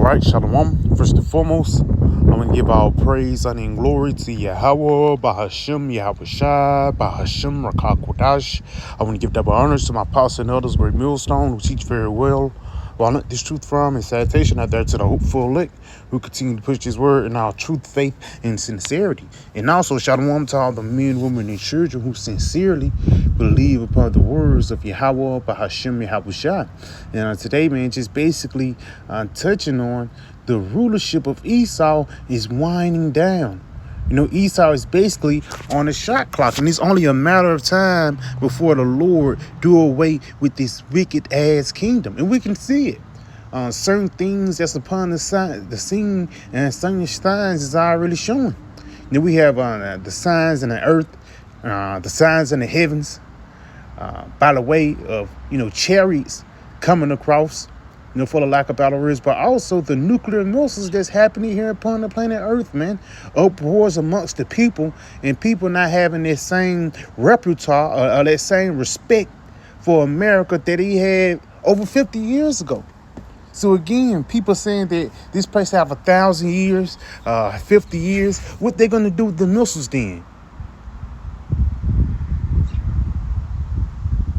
right, Shalom. First and foremost, I'm going to give all praise, honor, and glory to Yahweh, Bahashem, Yahweh Shai, Bahashem, Rakah Kodash. I want to give double honors to my apostles and elders, great millstone, who teach very well. Well, I learned this truth from, and salutation out there to the hopeful elect who continue to push this word in our truth, faith, and sincerity. And also, shalom to all the men, women, and children who sincerely believe upon the words of Yahweh, Bahashem, Yahweh Shai. And today, man, just basically touching on the rulership of Esau is winding down. You know, Esau is basically on a shot clock, and it's only a matter of time before the Lord do away with this wicked ass kingdom. And we can see it. Certain things that's upon the scene and certain signs is already showing. Then we have the signs in the earth, the signs in the heavens, by the way of, chariots coming across, for the lack of better words, but also the nuclear missiles that's happening here upon the planet Earth, man. Uproars amongst the people, and people not having that same repertoire or that same respect for America that he had over 50 years ago. So again, people saying that this place have 1,000 years, 50 years. What they gonna do with the missiles then?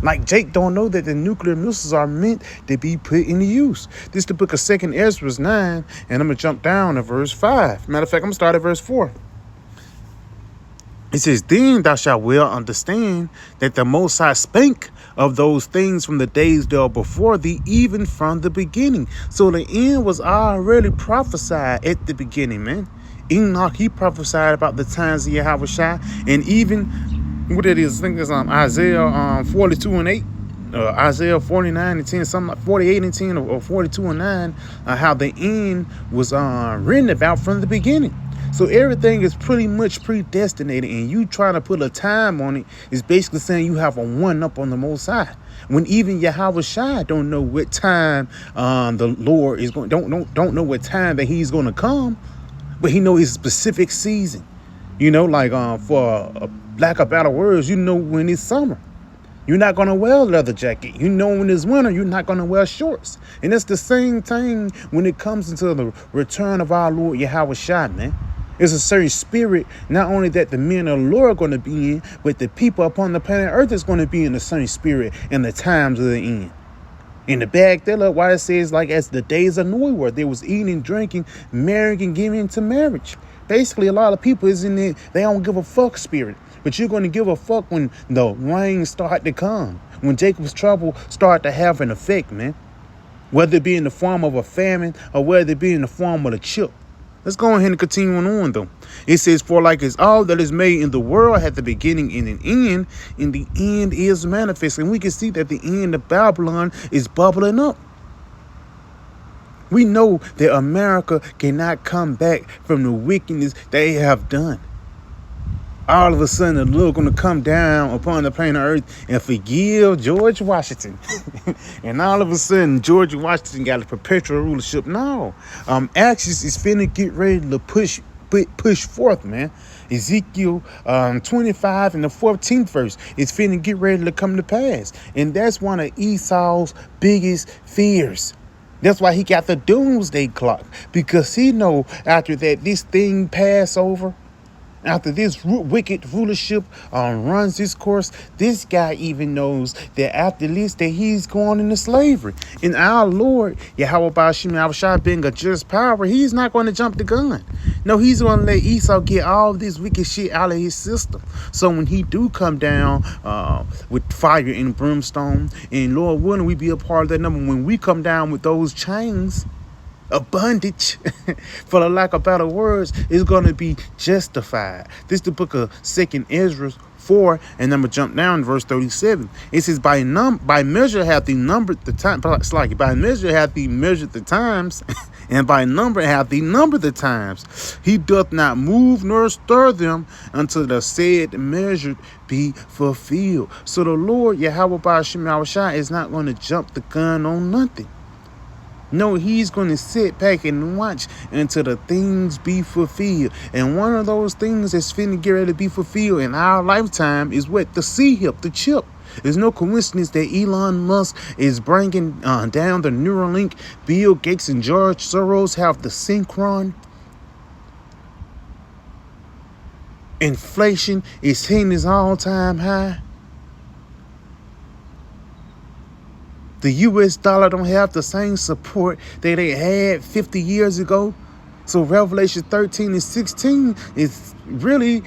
Like Jake don't know that the nuclear missiles are meant to be put into use. This is the book of 2nd Ezra 9, and I'm going to jump down to verse 5. Matter of fact, I'm going to start at verse 4. It says, "Then thou shalt well understand that the Most High spake of those things from the days that were before thee, even from the beginning." So the end was already prophesied at the beginning, man. Enoch, he prophesied about the times of Yahweh Shai, and even what it is, I think it's Isaiah 42 and 8, Isaiah 49 and 10, something like 48 and 10 or 42 and 9, how the end was written about from the beginning. So everything is pretty much predestinated, and you trying to put a time on it is basically saying you have a one up on the Most High. When even Yahweh Shai don't know what time the Lord is going, don't know what time that He's going to come, but He know His specific season. For lack of better words, when it's summer, you're not going to wear a leather jacket. When it's winter, you're not going to wear shorts. And it's the same thing when it comes into the return of our Lord Yahweh Shai, man. It's a certain spirit, not only that the men of the Lord are going to be in, but the people upon the planet Earth is going to be in the same spirit in the times of the end. In the back there, look why it says, like, as the days of Noah were, there was eating, drinking, marrying, and giving into marriage. Basically, a lot of people is in there, they don't give a fuck spirit. But you're going to give a fuck when the rain start to come, when Jacob's trouble start to have an effect, man. Whether it be in the form of a famine or whether it be in the form of a chip. Let's go ahead and continue on, though. It says, "For like as all that is made in the world had the beginning and an end, and the end is manifest." And we can see that the end of Babylon is bubbling up. We know that America cannot come back from the wickedness they have done. All of a sudden, the Lord going to come down upon the planet Earth and forgive George Washington. And all of a sudden, George Washington got a perpetual rulership. No. Actually, it's finna get ready to push forth, man. Ezekiel 25 and the 14th verse is finna get ready to come to pass. And that's one of Esau's biggest fears. That's why he got the doomsday clock, because he know after that this thing pass over, after this wicked rulership runs this course, this guy even knows that after this that he's going into slavery. And our Lord, Yahweh Ba'ashim Yahweh Shai, being a just power, he's not going to jump the gun. No, he's going to let Esau get all this wicked shit out of his system. So when he do come down with fire and brimstone, and Lord willing, we be a part of that number. When we come down with those chains of bondage, for the lack of better words, is going to be justified. This is the book of 2nd Ezra 4, and I'm going to jump down to verse 37. It says, by measure hath he numbered the time. By measure hath he measured the times, and by number hath he numbered the times. He doth not move nor stir them until the said measure be fulfilled. So the Lord, Yahweh Ba'ashim Yahweh Shai, is not going to jump the gun on nothing. No, he's going to sit back and watch until the things be fulfilled. And one of those things that's finna get ready to be fulfilled in our lifetime is what? The sea hip, the chip. It's no coincidence that Elon Musk is bringing down the Neuralink. Bill Gates and George Soros have the Synchron. Inflation is hitting its all-time high. The U.S. dollar don't have the same support that they had 50 years ago. So Revelation 13 and 16 is really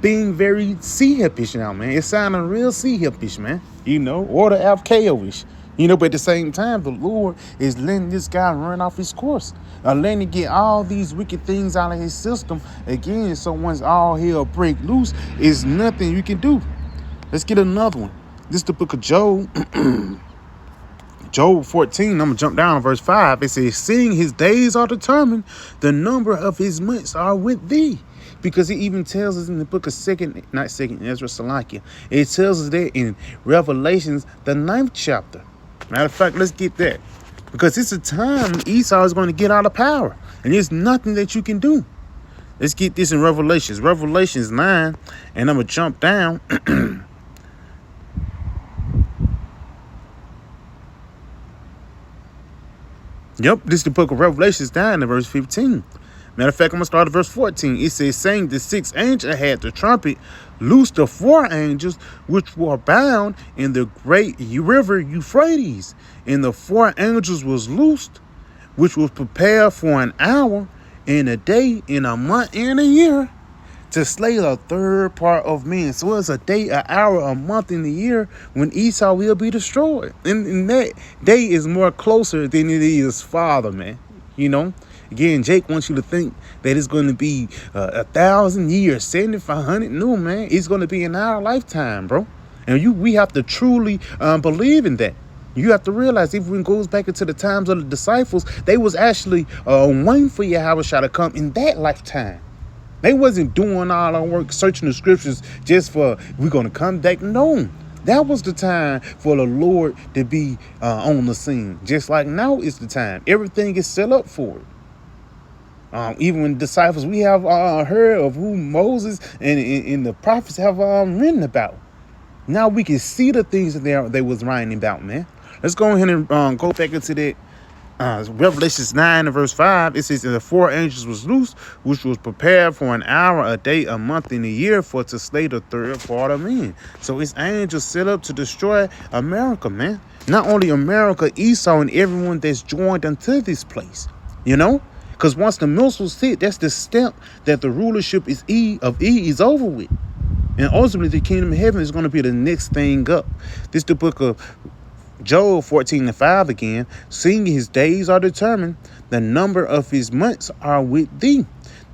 being very sea-hippish now, man. It's sounding real sea-hippish, man. Or the Afkeo-ish. But at the same time, the Lord is letting this guy run off his course. Letting him get all these wicked things out of his system. Again, so once all hell break loose, is nothing you can do. Let's get another one. This is the book of Job. Job 14, I'm going to jump down to verse 5. It says, seeing his days are determined, the number of his months are with thee. Because it even tells us in the book of Ezra Salakia. It tells us that in Revelations, the 9th chapter. Matter of fact, let's get that. Because it's a time Esau is going to get out of power. And there's nothing that you can do. Let's get this in Revelations. Revelations 9, and I'm going to jump down. Yep, this is the book of Revelations down in verse 15. Matter of fact, I'm going to start at verse 14. It says, saying the sixth angel had the trumpet, loosed the four angels which were bound in the great river Euphrates. And the four angels was loosed, which was prepared for an hour, and a day, and a month, and a year, to slay the third part of men. So it's a day, an hour, a month, and a year when Esau will be destroyed. And that day is more closer than it is farther, man. Again, Jake wants you to think that it's going to be 1,000 years, 7,500. No, man, it's going to be in our lifetime, bro. And we have to truly believe in that. You have to realize, even when it goes back into the times of the disciples, they was actually waiting for Yahweh to come in that lifetime. They wasn't doing all our work, searching the scriptures just for we're going to come back. No, that was the time for the Lord to be on the scene. Just like now is the time. Everything is set up for it. Even when disciples, we have heard of who Moses and the prophets have written about. Now we can see the things that they was writing about, man. Let's go ahead and go back into that. Revelations 9 and verse 5, it says, and the four angels was loosed, which was prepared for an hour, a day, a month, and a year, for to slay the third part of men. So it's angels set up to destroy America, man. Not only America, Esau, and everyone that's joined unto this place, because once the missiles hit, that's the stamp that the rulership is is over with. And ultimately, the kingdom of heaven is going to be the next thing up. This is the book of Job 14 and 5 again. Seeing his days are determined, the number of his months are with thee.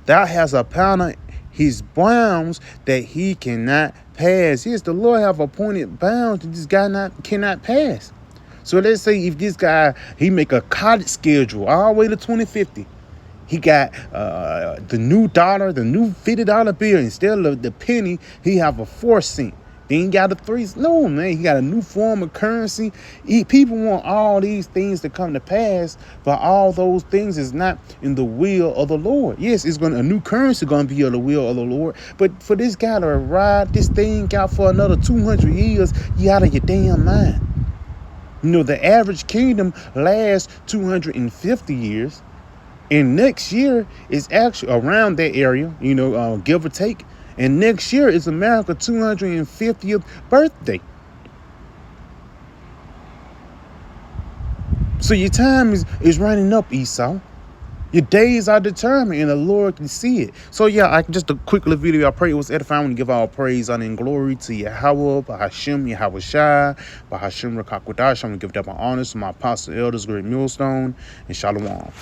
Thou hast appointed his bounds that he cannot pass. Yes, the Lord have appointed bounds that this guy cannot pass. So let's say if this guy, he make a college schedule all the way to 2050. He got the new dollar, the new $50 bill. Instead of the penny, he have a 4 cent. Then he got a 3. No, man, he got a new form of currency. People want all these things to come to pass, but all those things is not in the will of the Lord. Yes, a new currency going to be of the will of the Lord. But for this guy to ride this thing out for another 200 years, you out of your damn mind. The average kingdom lasts 250 years. And next year is actually around that area, give or take. And next year is America's 250th birthday. So your time is running up, Esau. Your days are determined, and the Lord can see it. So yeah, just a quick little video. I pray it was edifying. We give all praise, honor, and glory to Yahweh, Bahashem, Yahweh Shai, Bahashem Rakakwadash. I'm going to give that my honors to my apostle elders, Great Millstone, and Shalom.